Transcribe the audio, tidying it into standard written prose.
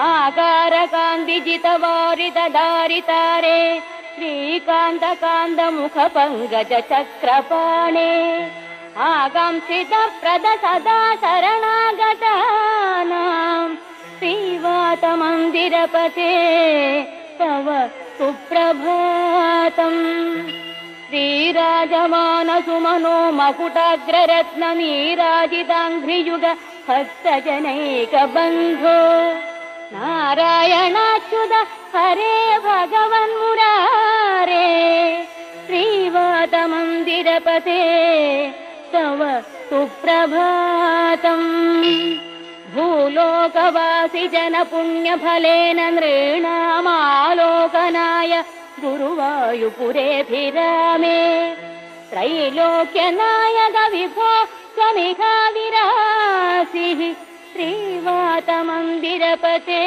आकारकान्तिजितवारितधारितारे श्रीकान्तकान्तमुखपङ्कजचक्रपाणे आकांक्षितप्रद सदा शरणागतानां श्रीवातमन्दिरपते तव सुप्रभातम्। श्रीराजमानसुमनो मकुटाग्ररत्ननीराजिताङ्घ्रियुग भक्तजनैकबन्धो नारायणाच्युत हरे भगवन्मुरारे श्रीवातमन्दिरपते तव सुप्रभातम्। भूलोकवासि जनपुण्यफलेन नृणामालोकनाय गुरुवायुपुरेऽभिरामे त्रैलोक्यनायक विभो त्वमिह विरासिः श्रीवातमन्दिरपते।